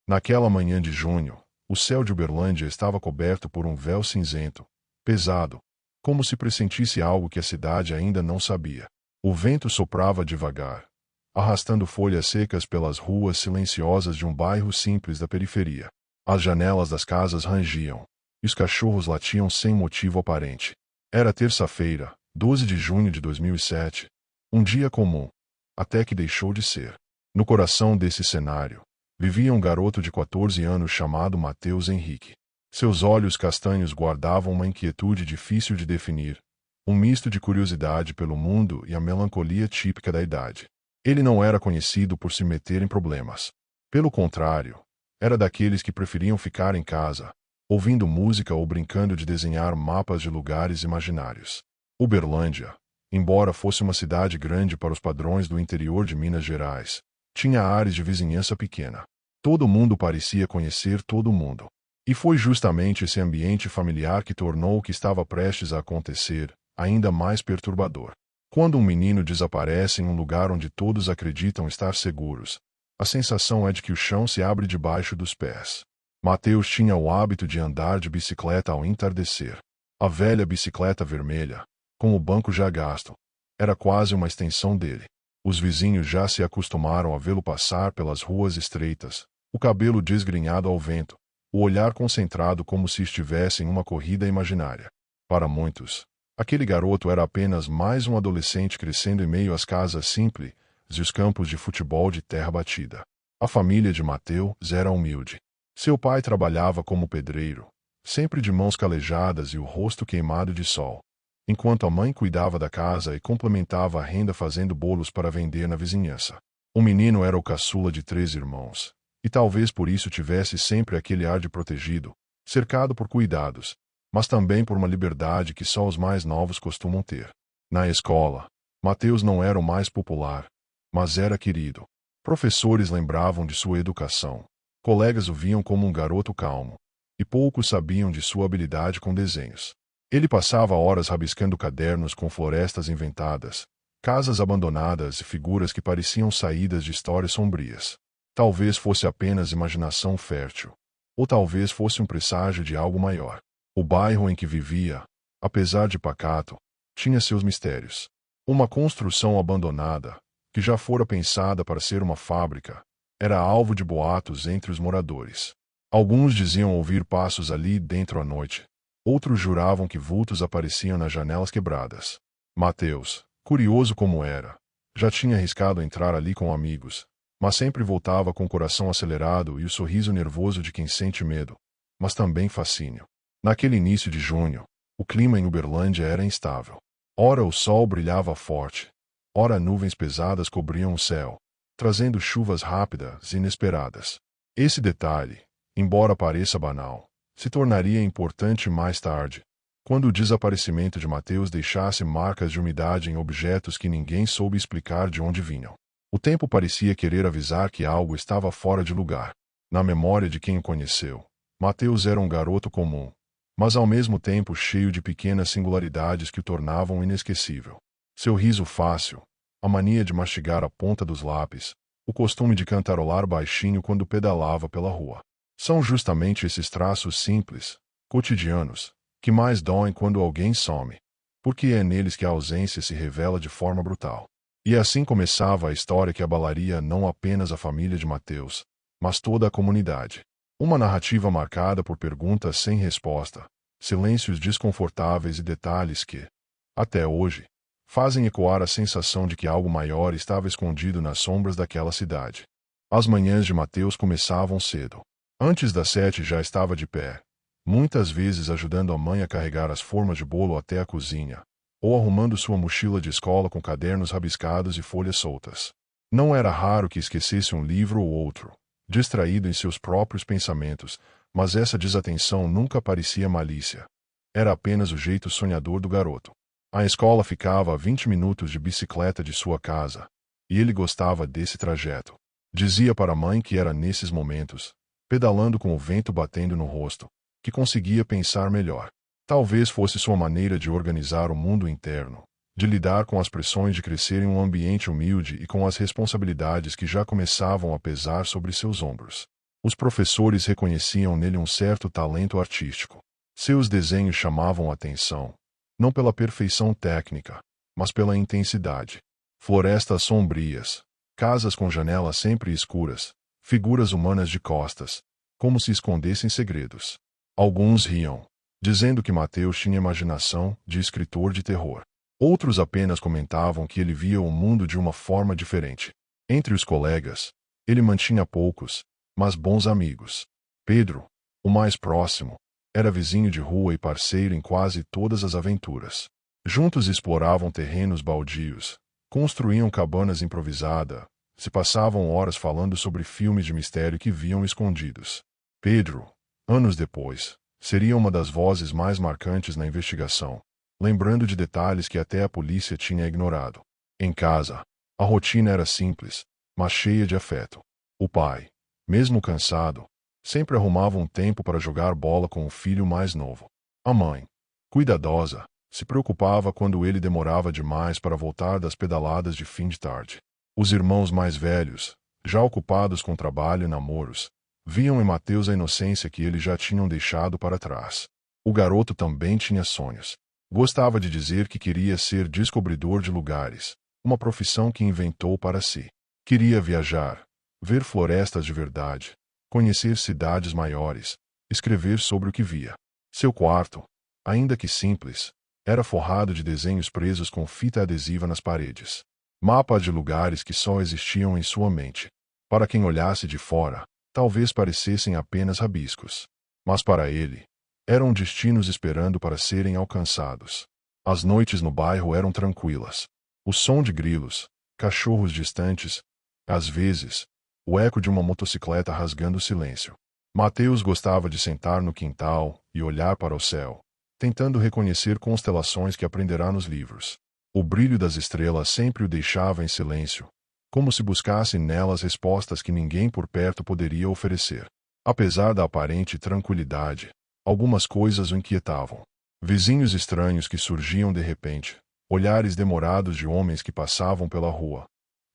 Naquela manhã de junho, o céu de Uberlândia estava coberto por um véu cinzento, pesado, como se pressentisse algo que a cidade ainda não sabia. O vento soprava devagar, arrastando folhas secas pelas ruas silenciosas de um bairro simples da periferia. As janelas das casas rangiam, e os cachorros latiam sem motivo aparente. Era terça-feira, 12 de junho de 2007, um dia comum, até que deixou de ser. No coração desse cenário, vivia um garoto de 14 anos chamado Matheus Henrique. Seus olhos castanhos guardavam uma inquietude difícil de definir, um misto de curiosidade pelo mundo e a melancolia típica da idade. Ele não era conhecido por se meter em problemas. Pelo contrário, era daqueles que preferiam ficar em casa, ouvindo música ou brincando de desenhar mapas de lugares imaginários. Uberlândia, embora fosse uma cidade grande para os padrões do interior de Minas Gerais, tinha ares de vizinhança pequena. Todo mundo parecia conhecer todo mundo. E foi justamente esse ambiente familiar que tornou o que estava prestes a acontecer ainda mais perturbador. Quando um menino desaparece em um lugar onde todos acreditam estar seguros, a sensação é de que o chão se abre debaixo dos pés. Matheus tinha o hábito de andar de bicicleta ao entardecer. A velha bicicleta vermelha, com o banco já gasto, era quase uma extensão dele. Os vizinhos já se acostumaram a vê-lo passar pelas ruas estreitas, o cabelo desgrenhado ao vento, o olhar concentrado como se estivesse em uma corrida imaginária. Para muitos, aquele garoto era apenas mais um adolescente crescendo em meio às casas simples e os campos de futebol de terra batida. A família de Matheus era humilde. Seu pai trabalhava como pedreiro, sempre de mãos calejadas e o rosto queimado de sol, enquanto a mãe cuidava da casa e complementava a renda fazendo bolos para vender na vizinhança. O menino era o caçula de 3 irmãos, e talvez por isso tivesse sempre aquele ar de protegido, cercado por cuidados, mas também por uma liberdade que só os mais novos costumam ter. Na escola, Matheus não era o mais popular, mas era querido. Professores lembravam de sua educação, colegas o viam como um garoto calmo, e poucos sabiam de sua habilidade com desenhos. Ele passava horas rabiscando cadernos com florestas inventadas, casas abandonadas e figuras que pareciam saídas de histórias sombrias. Talvez fosse apenas imaginação fértil, ou talvez fosse um presságio de algo maior. O bairro em que vivia, apesar de pacato, tinha seus mistérios. Uma construção abandonada, que já fora pensada para ser uma fábrica, era alvo de boatos entre os moradores. Alguns diziam ouvir passos ali dentro à noite. Outros juravam que vultos apareciam nas janelas quebradas. Matheus, curioso como era, já tinha arriscado entrar ali com amigos, mas sempre voltava com o coração acelerado e o sorriso nervoso de quem sente medo, mas também fascínio. Naquele início de junho, o clima em Uberlândia era instável. Ora o sol brilhava forte, ora nuvens pesadas cobriam o céu, trazendo chuvas rápidas e inesperadas. Esse detalhe, embora pareça banal, se tornaria importante mais tarde, quando o desaparecimento de Matheus deixasse marcas de umidade em objetos que ninguém soube explicar de onde vinham. O tempo parecia querer avisar que algo estava fora de lugar. Na memória de quem o conheceu, Matheus era um garoto comum, mas ao mesmo tempo cheio de pequenas singularidades que o tornavam inesquecível. Seu riso fácil, a mania de mastigar a ponta dos lápis, o costume de cantarolar baixinho quando pedalava pela rua. São justamente esses traços simples, cotidianos, que mais doem quando alguém some, porque é neles que a ausência se revela de forma brutal. E assim começava a história que abalaria não apenas a família de Matheus, mas toda a comunidade. Uma narrativa marcada por perguntas sem resposta, silêncios desconfortáveis e detalhes que, até hoje, fazem ecoar a sensação de que algo maior estava escondido nas sombras daquela cidade. As manhãs de Matheus começavam cedo. Antes das 7 já estava de pé, muitas vezes ajudando a mãe a carregar as formas de bolo até a cozinha, ou arrumando sua mochila de escola com cadernos rabiscados e folhas soltas. Não era raro que esquecesse um livro ou outro, distraído em seus próprios pensamentos, mas essa desatenção nunca parecia malícia. Era apenas o jeito sonhador do garoto. A escola ficava a 20 minutos de bicicleta de sua casa, e ele gostava desse trajeto. Dizia para a mãe que era nesses momentos, pedalando com o vento batendo no rosto, que conseguia pensar melhor. Talvez fosse sua maneira de organizar o mundo interno, de lidar com as pressões de crescer em um ambiente humilde e com as responsabilidades que já começavam a pesar sobre seus ombros. Os professores reconheciam nele um certo talento artístico. Seus desenhos chamavam a atenção, não pela perfeição técnica, mas pela intensidade. Florestas sombrias, casas com janelas sempre escuras, figuras humanas de costas, como se escondessem segredos. Alguns riam, dizendo que Mateus tinha imaginação de escritor de terror. Outros apenas comentavam que ele via o mundo de uma forma diferente. Entre os colegas, ele mantinha poucos, mas bons amigos. Pedro, o mais próximo, era vizinho de rua e parceiro em quase todas as aventuras. Juntos exploravam terrenos baldios, construíam cabanas improvisadas, se passavam horas falando sobre filmes de mistério que viam escondidos. Pedro, anos depois, seria uma das vozes mais marcantes na investigação, lembrando de detalhes que até a polícia tinha ignorado. Em casa, a rotina era simples, mas cheia de afeto. O pai, mesmo cansado, sempre arrumava um tempo para jogar bola com o filho mais novo. A mãe, cuidadosa, se preocupava quando ele demorava demais para voltar das pedaladas de fim de tarde. Os irmãos mais velhos, já ocupados com trabalho e namoros, viam em Mateus a inocência que eles já tinham deixado para trás. O garoto também tinha sonhos. Gostava de dizer que queria ser descobridor de lugares, uma profissão que inventou para si. Queria viajar, ver florestas de verdade, conhecer cidades maiores, escrever sobre o que via. Seu quarto, ainda que simples, era forrado de desenhos presos com fita adesiva nas paredes. Mapas de lugares que só existiam em sua mente. Para quem olhasse de fora, talvez parecessem apenas rabiscos. Mas para ele, eram destinos esperando para serem alcançados. As noites no bairro eram tranquilas. O som de grilos, cachorros distantes, às vezes, o eco de uma motocicleta rasgando o silêncio. Mateus gostava de sentar no quintal e olhar para o céu, tentando reconhecer constelações que aprenderá nos livros. O brilho das estrelas sempre o deixava em silêncio, como se buscasse nelas respostas que ninguém por perto poderia oferecer. Apesar da aparente tranquilidade, algumas coisas o inquietavam. Vizinhos estranhos que surgiam de repente, olhares demorados de homens que passavam pela rua,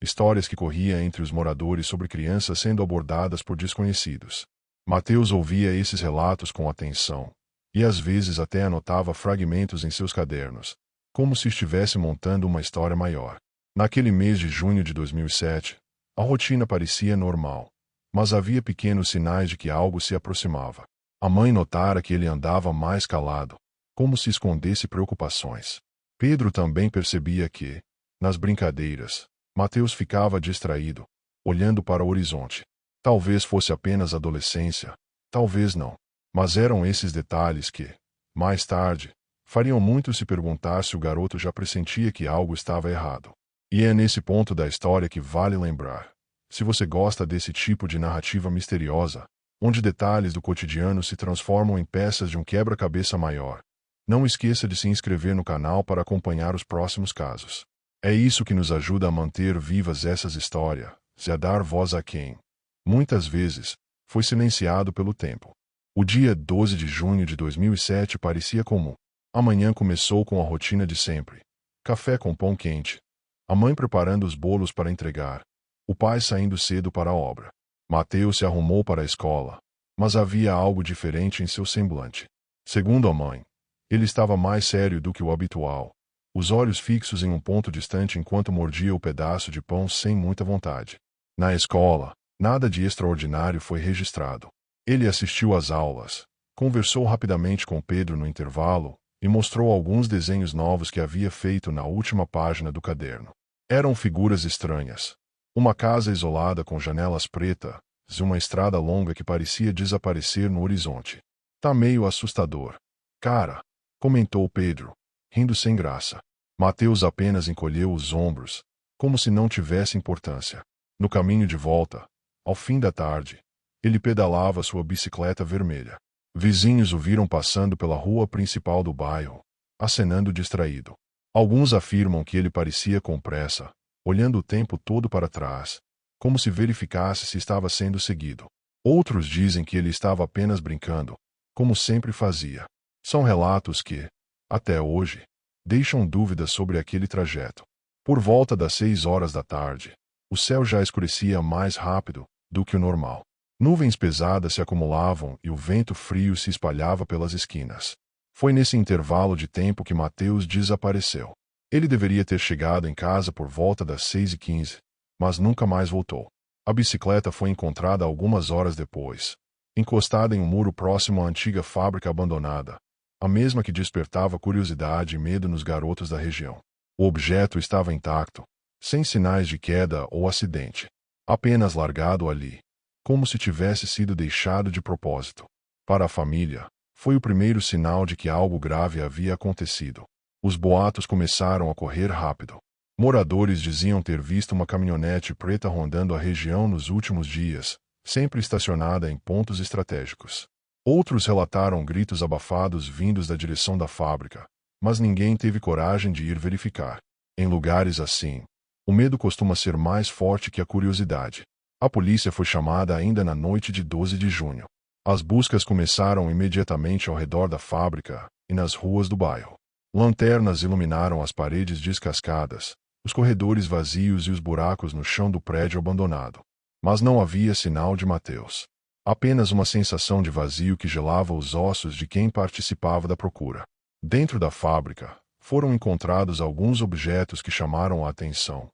histórias que corriam entre os moradores sobre crianças sendo abordadas por desconhecidos. Mateus ouvia esses relatos com atenção, e às vezes até anotava fragmentos em seus cadernos, como se estivesse montando uma história maior. Naquele mês de junho de 2007, a rotina parecia normal, mas havia pequenos sinais de que algo se aproximava. A mãe notara que ele andava mais calado, como se escondesse preocupações. Pedro também percebia que, nas brincadeiras, Mateus ficava distraído, olhando para o horizonte. Talvez fosse apenas adolescência, talvez não. Mas eram esses detalhes que, mais tarde, fariam muito se perguntar se o garoto já pressentia que algo estava errado. E é nesse ponto da história que vale lembrar. Se você gosta desse tipo de narrativa misteriosa, onde detalhes do cotidiano se transformam em peças de um quebra-cabeça maior, não esqueça de se inscrever no canal para acompanhar os próximos casos. É isso que nos ajuda a manter vivas essas histórias, e a dar voz a quem, muitas vezes, foi silenciado pelo tempo. O dia 12 de junho de 2007 parecia comum. A manhã começou com a rotina de sempre. Café com pão quente. A mãe preparando os bolos para entregar. O pai saindo cedo para a obra. Mateus se arrumou para a escola, mas havia algo diferente em seu semblante. Segundo a mãe, ele estava mais sério do que o habitual, os olhos fixos em um ponto distante enquanto mordia o pedaço de pão sem muita vontade. Na escola, nada de extraordinário foi registrado. Ele assistiu às aulas, conversou rapidamente com Pedro no intervalo e mostrou alguns desenhos novos que havia feito na última página do caderno. Eram figuras estranhas. Uma casa isolada com janelas pretas e uma estrada longa que parecia desaparecer no horizonte. Tá meio assustador. Cara, comentou Pedro, rindo sem graça. Mateus apenas encolheu os ombros, como se não tivesse importância. No caminho de volta, ao fim da tarde, ele pedalava sua bicicleta vermelha. Vizinhos o viram passando pela rua principal do bairro, acenando distraído. Alguns afirmam que ele parecia com pressa, olhando o tempo todo para trás, como se verificasse se estava sendo seguido. Outros dizem que ele estava apenas brincando, como sempre fazia. São relatos que, até hoje, deixam dúvidas sobre aquele trajeto. Por volta das 6 horas da tarde, o céu já escurecia mais rápido do que o normal. Nuvens pesadas se acumulavam e o vento frio se espalhava pelas esquinas. Foi nesse intervalo de tempo que Mateus desapareceu. Ele deveria ter chegado em casa por volta das 6h15, mas nunca mais voltou. A bicicleta foi encontrada algumas horas depois, encostada em um muro próximo à antiga fábrica abandonada, a mesma que despertava curiosidade e medo nos garotos da região. O objeto estava intacto, sem sinais de queda ou acidente, apenas largado ali, como se tivesse sido deixado de propósito. Para a família, foi o primeiro sinal de que algo grave havia acontecido. Os boatos começaram a correr rápido. Moradores diziam ter visto uma caminhonete preta rondando a região nos últimos dias, sempre estacionada em pontos estratégicos. Outros relataram gritos abafados vindos da direção da fábrica, mas ninguém teve coragem de ir verificar. Em lugares assim, o medo costuma ser mais forte que a curiosidade. A polícia foi chamada ainda na noite de 12 de junho. As buscas começaram imediatamente ao redor da fábrica e nas ruas do bairro. Lanternas iluminaram as paredes descascadas, os corredores vazios e os buracos no chão do prédio abandonado. Mas não havia sinal de Mateus. Apenas uma sensação de vazio que gelava os ossos de quem participava da procura. Dentro da fábrica, foram encontrados alguns objetos que chamaram a atenção.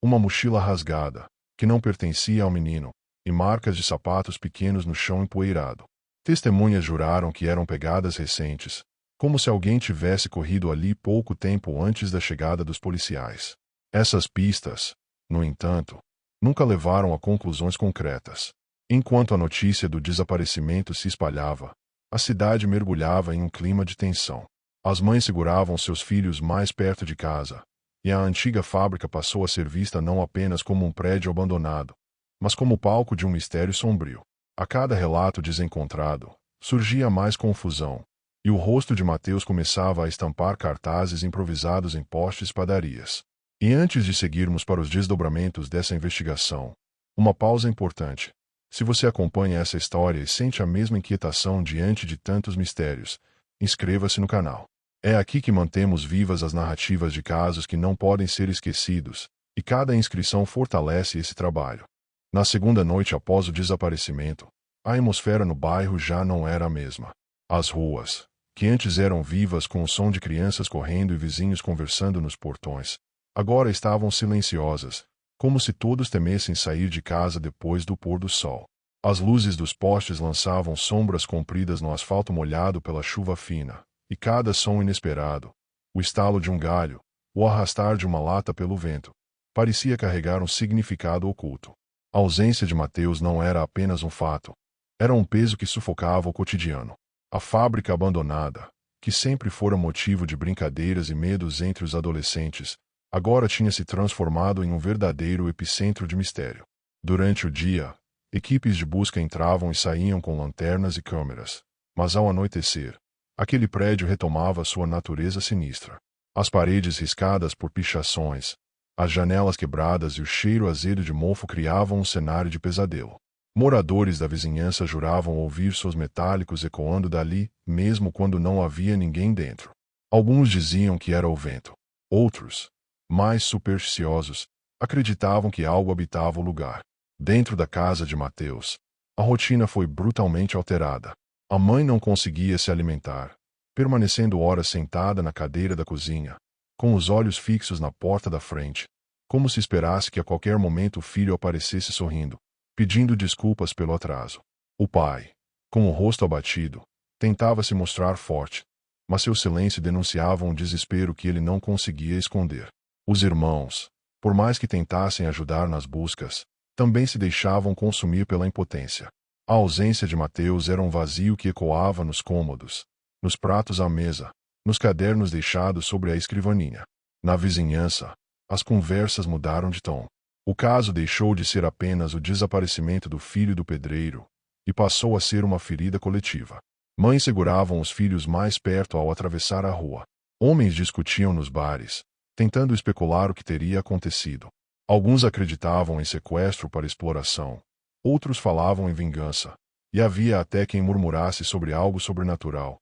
Uma mochila rasgada, que não pertencia ao menino, e marcas de sapatos pequenos no chão empoeirado. Testemunhas juraram que eram pegadas recentes, como se alguém tivesse corrido ali pouco tempo antes da chegada dos policiais. Essas pistas, no entanto, nunca levaram a conclusões concretas. Enquanto a notícia do desaparecimento se espalhava, a cidade mergulhava em um clima de tensão. As mães seguravam seus filhos mais perto de casa, e a antiga fábrica passou a ser vista não apenas como um prédio abandonado, mas como palco de um mistério sombrio. A cada relato desencontrado, surgia mais confusão, e o rosto de Mateus começava a estampar cartazes improvisados em postes e padarias. E antes de seguirmos para os desdobramentos dessa investigação, uma pausa importante. Se você acompanha essa história e sente a mesma inquietação diante de tantos mistérios, inscreva-se no canal. É aqui que mantemos vivas as narrativas de casos que não podem ser esquecidos, e cada inscrição fortalece esse trabalho. Na segunda noite após o desaparecimento, a atmosfera no bairro já não era a mesma. As ruas, que antes eram vivas com o som de crianças correndo e vizinhos conversando nos portões, agora estavam silenciosas, como se todos temessem sair de casa depois do pôr do sol. As luzes dos postes lançavam sombras compridas no asfalto molhado pela chuva fina, e cada som inesperado, o estalo de um galho, o arrastar de uma lata pelo vento, parecia carregar um significado oculto. A ausência de Mateus não era apenas um fato, era um peso que sufocava o cotidiano. A fábrica abandonada, que sempre fora motivo de brincadeiras e medos entre os adolescentes, agora tinha se transformado em um verdadeiro epicentro de mistério. Durante o dia, equipes de busca entravam e saíam com lanternas e câmeras, mas ao anoitecer, aquele prédio retomava sua natureza sinistra. As paredes riscadas por pichações, as janelas quebradas e o cheiro azedo de mofo criavam um cenário de pesadelo. Moradores da vizinhança juravam ouvir sons metálicos ecoando dali, mesmo quando não havia ninguém dentro. Alguns diziam que era o vento. Outros, mais supersticiosos, acreditavam que algo habitava o lugar. Dentro da casa de Mateus, a rotina foi brutalmente alterada. A mãe não conseguia se alimentar, permanecendo horas sentada na cadeira da cozinha, com os olhos fixos na porta da frente, como se esperasse que a qualquer momento o filho aparecesse sorrindo, pedindo desculpas pelo atraso. O pai, com o rosto abatido, tentava se mostrar forte, mas seu silêncio denunciava um desespero que ele não conseguia esconder. Os irmãos, por mais que tentassem ajudar nas buscas, também se deixavam consumir pela impotência. A ausência de Mateus era um vazio que ecoava nos cômodos, nos pratos à mesa, nos cadernos deixados sobre a escrivaninha. Na vizinhança, as conversas mudaram de tom. O caso deixou de ser apenas o desaparecimento do filho do pedreiro e passou a ser uma ferida coletiva. Mães seguravam os filhos mais perto ao atravessar a rua. Homens discutiam nos bares, tentando especular o que teria acontecido. Alguns acreditavam em sequestro para exploração, outros falavam em vingança, e havia até quem murmurasse sobre algo sobrenatural,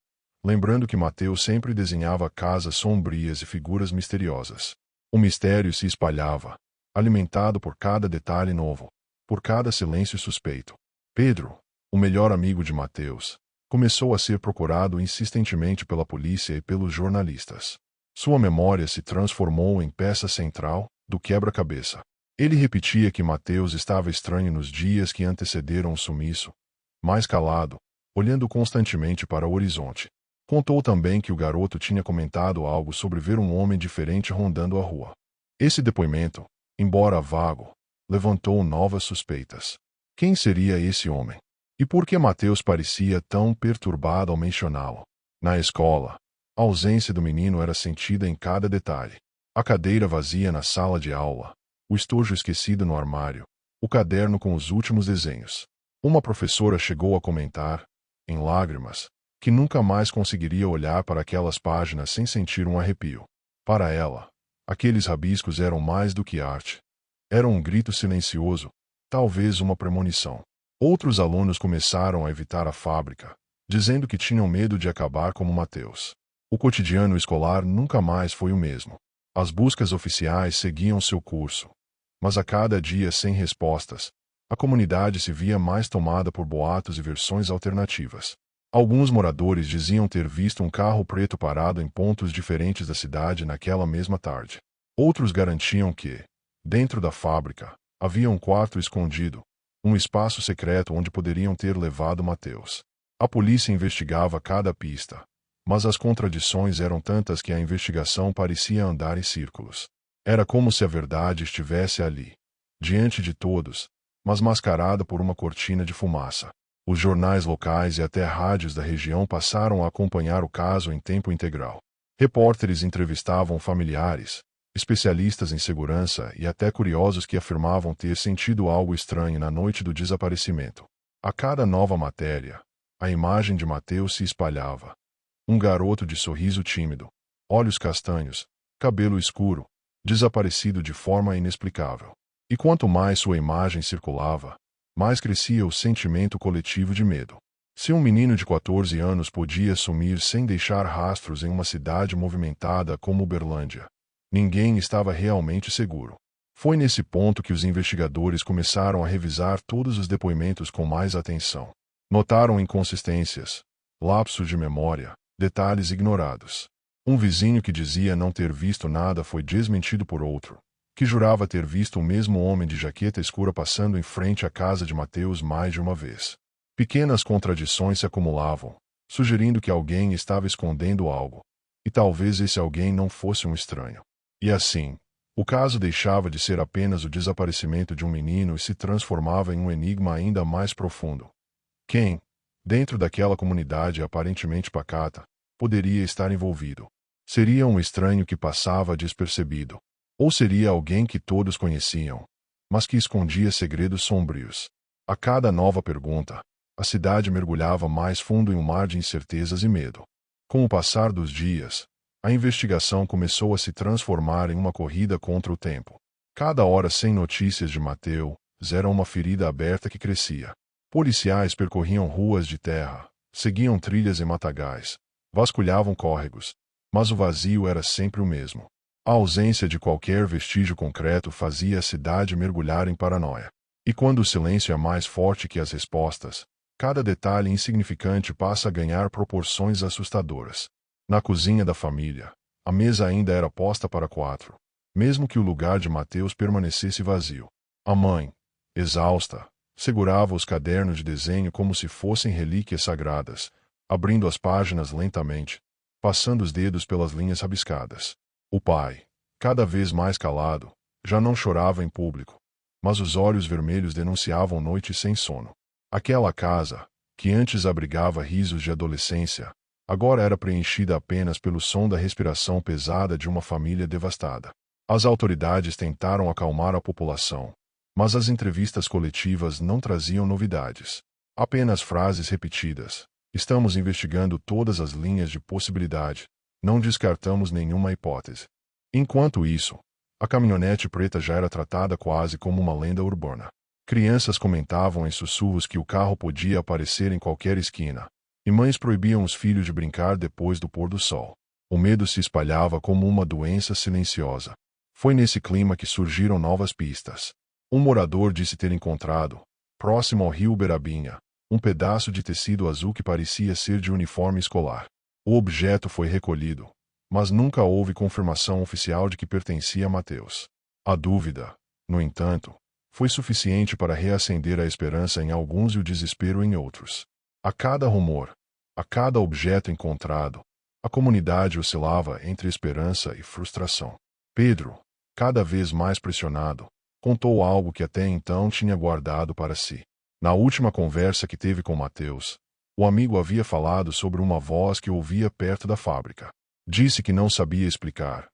lembrando que Mateus sempre desenhava casas sombrias e figuras misteriosas. O mistério se espalhava, alimentado por cada detalhe novo, por cada silêncio suspeito. Pedro, o melhor amigo de Mateus, começou a ser procurado insistentemente pela polícia e pelos jornalistas. Sua memória se transformou em peça central do quebra-cabeça. Ele repetia que Mateus estava estranho nos dias que antecederam o sumiço, mais calado, olhando constantemente para o horizonte. Contou também que o garoto tinha comentado algo sobre ver um homem diferente rondando a rua. Esse depoimento, embora vago, levantou novas suspeitas. Quem seria esse homem? E por que Mateus parecia tão perturbado ao mencioná-lo? Na escola, a ausência do menino era sentida em cada detalhe. A cadeira vazia na sala de aula, o estojo esquecido no armário, o caderno com os últimos desenhos. Uma professora chegou a comentar, em lágrimas, que nunca mais conseguiria olhar para aquelas páginas sem sentir um arrepio. Para ela, aqueles rabiscos eram mais do que arte. Era um grito silencioso, talvez uma premonição. Outros alunos começaram a evitar a fábrica, dizendo que tinham medo de acabar como Mateus. O cotidiano escolar nunca mais foi o mesmo. As buscas oficiais seguiam seu curso. Mas a cada dia sem respostas, a comunidade se via mais tomada por boatos e versões alternativas. Alguns moradores diziam ter visto um carro preto parado em pontos diferentes da cidade naquela mesma tarde. Outros garantiam que, dentro da fábrica, havia um quarto escondido, um espaço secreto onde poderiam ter levado Mateus. A polícia investigava cada pista, mas as contradições eram tantas que a investigação parecia andar em círculos. Era como se a verdade estivesse ali, diante de todos, mas mascarada por uma cortina de fumaça. Os jornais locais e até rádios da região passaram a acompanhar o caso em tempo integral. Repórteres entrevistavam familiares, especialistas em segurança e até curiosos que afirmavam ter sentido algo estranho na noite do desaparecimento. A cada nova matéria, a imagem de Mateus se espalhava. Um garoto de sorriso tímido, olhos castanhos, cabelo escuro, desaparecido de forma inexplicável. E quanto mais sua imagem circulava, mais crescia o sentimento coletivo de medo. Se um menino de 14 anos podia sumir sem deixar rastros em uma cidade movimentada como Uberlândia, ninguém estava realmente seguro. Foi nesse ponto que os investigadores começaram a revisar todos os depoimentos com mais atenção. Notaram inconsistências, lapsos de memória, detalhes ignorados. Um vizinho que dizia não ter visto nada foi desmentido por outro, que jurava ter visto o mesmo homem de jaqueta escura passando em frente à casa de Mateus mais de uma vez. Pequenas contradições se acumulavam, sugerindo que alguém estava escondendo algo, e talvez esse alguém não fosse um estranho. E assim, o caso deixava de ser apenas o desaparecimento de um menino e se transformava em um enigma ainda mais profundo. Quem, dentro daquela comunidade aparentemente pacata, poderia estar envolvido? Seria um estranho que passava despercebido? Ou seria alguém que todos conheciam, mas que escondia segredos sombrios? A cada nova pergunta, a cidade mergulhava mais fundo em um mar de incertezas e medo. Com o passar dos dias, a investigação começou a se transformar em uma corrida contra o tempo. Cada hora sem notícias de Mateus era uma ferida aberta que crescia. Policiais percorriam ruas de terra, seguiam trilhas e matagais, vasculhavam córregos, mas o vazio era sempre o mesmo. A ausência de qualquer vestígio concreto fazia a cidade mergulhar em paranoia. E quando o silêncio é mais forte que as respostas, cada detalhe insignificante passa a ganhar proporções assustadoras. Na cozinha da família, a mesa ainda era posta para 4, mesmo que o lugar de Mateus permanecesse vazio. A mãe, exausta, segurava os cadernos de desenho como se fossem relíquias sagradas, abrindo as páginas lentamente, passando os dedos pelas linhas rabiscadas. O pai, cada vez mais calado, já não chorava em público, mas os olhos vermelhos denunciavam noites sem sono. Aquela casa, que antes abrigava risos de adolescência, agora era preenchida apenas pelo som da respiração pesada de uma família devastada. As autoridades tentaram acalmar a população, mas as entrevistas coletivas não traziam novidades. Apenas frases repetidas. Estamos investigando todas as linhas de possibilidade. Não descartamos nenhuma hipótese. Enquanto isso, a caminhonete preta já era tratada quase como uma lenda urbana. Crianças comentavam em sussurros que o carro podia aparecer em qualquer esquina, e mães proibiam os filhos de brincar depois do pôr do sol. O medo se espalhava como uma doença silenciosa. Foi nesse clima que surgiram novas pistas. Um morador disse ter encontrado, próximo ao rio Uberabinha, um pedaço de tecido azul que parecia ser de uniforme escolar. O objeto foi recolhido, mas nunca houve confirmação oficial de que pertencia a Mateus. A dúvida, no entanto, foi suficiente para reacender a esperança em alguns e o desespero em outros. A cada rumor, a cada objeto encontrado, a comunidade oscilava entre esperança e frustração. Pedro, cada vez mais pressionado, contou algo que até então tinha guardado para si. Na última conversa que teve com Mateus, o amigo havia falado sobre uma voz que ouvia perto da fábrica. Disse que não sabia explicar,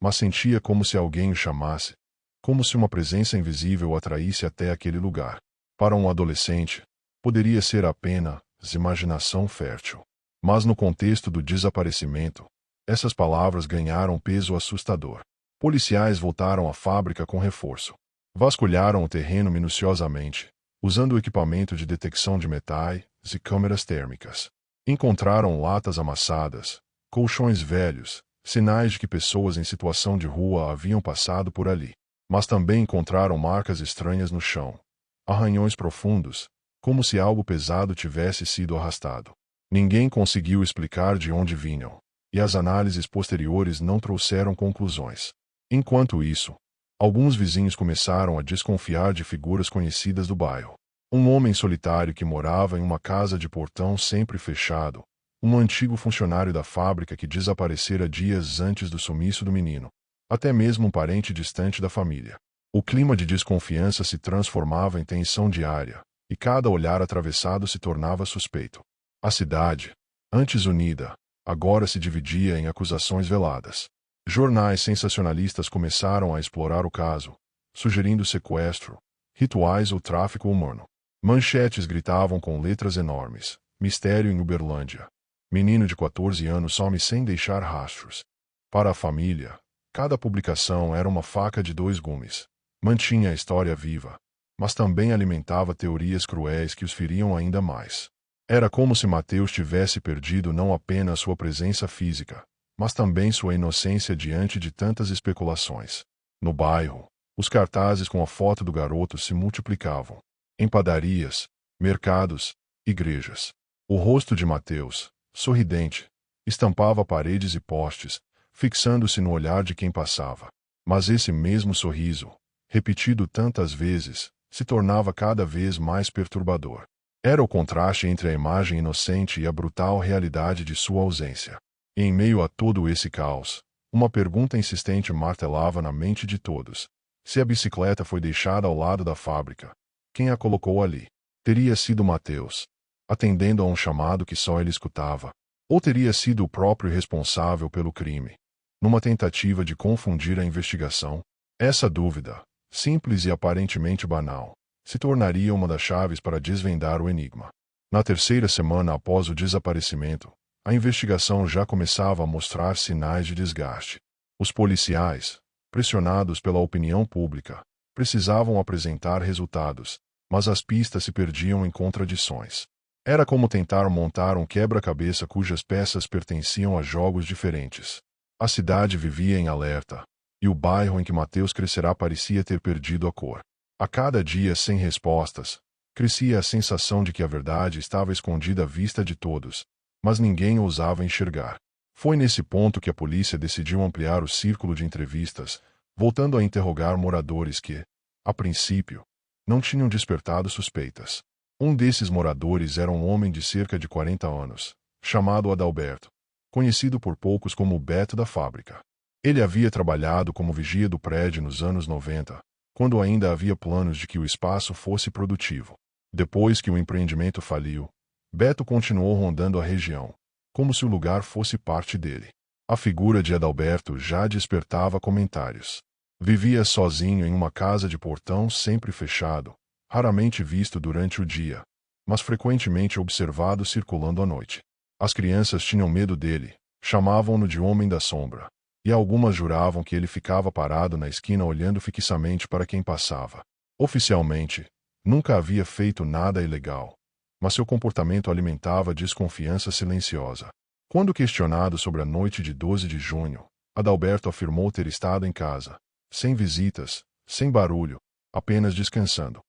mas sentia como se alguém o chamasse, como se uma presença invisível o atraísse até aquele lugar. Para um adolescente, poderia ser apenas imaginação fértil. Mas no contexto do desaparecimento, essas palavras ganharam peso assustador. Policiais voltaram à fábrica com reforço. Vasculharam o terreno minuciosamente, usando o equipamento de detecção de metais e câmeras térmicas. Encontraram latas amassadas, colchões velhos, sinais de que pessoas em situação de rua haviam passado por ali. Mas também encontraram marcas estranhas no chão, arranhões profundos, como se algo pesado tivesse sido arrastado. Ninguém conseguiu explicar de onde vinham, e as análises posteriores não trouxeram conclusões. Enquanto isso, alguns vizinhos começaram a desconfiar de figuras conhecidas do bairro. Um homem solitário que morava em uma casa de portão sempre fechado, um antigo funcionário da fábrica que desaparecera dias antes do sumiço do menino, até mesmo um parente distante da família. O clima de desconfiança se transformava em tensão diária, e cada olhar atravessado se tornava suspeito. A cidade, antes unida, agora se dividia em acusações veladas. Jornais sensacionalistas começaram a explorar o caso, sugerindo sequestro, rituais ou tráfico humano. Manchetes gritavam com letras enormes: mistério em Uberlândia. Menino de 14 anos some sem deixar rastros. Para a família, cada publicação era uma faca de dois gumes. Mantinha a história viva, mas também alimentava teorias cruéis que os feriam ainda mais. Era como se Mateus tivesse perdido não apenas sua presença física, mas também sua inocência diante de tantas especulações. No bairro, os cartazes com a foto do garoto se multiplicavam. Em padarias, mercados, igrejas. O rosto de Mateus, sorridente, estampava paredes e postes, fixando-se no olhar de quem passava. Mas esse mesmo sorriso, repetido tantas vezes, se tornava cada vez mais perturbador. Era o contraste entre a imagem inocente e a brutal realidade de sua ausência. E em meio a todo esse caos, uma pergunta insistente martelava na mente de todos. Se a bicicleta foi deixada ao lado da fábrica, quem a colocou ali? Teria sido Mateus, atendendo a um chamado que só ele escutava, ou teria sido o próprio responsável pelo crime? Numa tentativa de confundir a investigação, essa dúvida, simples e aparentemente banal, se tornaria uma das chaves para desvendar o enigma. Na terceira semana após o desaparecimento, a investigação já começava a mostrar sinais de desgaste. Os policiais, pressionados pela opinião pública, precisavam apresentar resultados, mas as pistas se perdiam em contradições. Era como tentar montar um quebra-cabeça cujas peças pertenciam a jogos diferentes. A cidade vivia em alerta, e o bairro em que Mateus crescerá parecia ter perdido a cor. A cada dia sem respostas, crescia a sensação de que a verdade estava escondida à vista de todos, mas ninguém ousava enxergar. Foi nesse ponto que a polícia decidiu ampliar o círculo de entrevistas, voltando a interrogar moradores que, a princípio, não tinham despertado suspeitas. Um desses moradores era um homem de cerca de 40 anos, chamado Adalberto, conhecido por poucos como o Beto da fábrica. Ele havia trabalhado como vigia do prédio nos anos 90, quando ainda havia planos de que o espaço fosse produtivo. Depois que o empreendimento faliu, Beto continuou rondando a região, como se o lugar fosse parte dele. A figura de Adalberto já despertava comentários. Vivia sozinho em uma casa de portão sempre fechado, raramente visto durante o dia, mas frequentemente observado circulando à noite. As crianças tinham medo dele, chamavam-no de Homem da Sombra, e algumas juravam que ele ficava parado na esquina olhando fixamente para quem passava. Oficialmente, nunca havia feito nada ilegal, mas seu comportamento alimentava desconfiança silenciosa. Quando questionado sobre a noite de 12 de junho, Adalberto afirmou ter estado em casa, sem visitas, sem barulho, apenas descansando.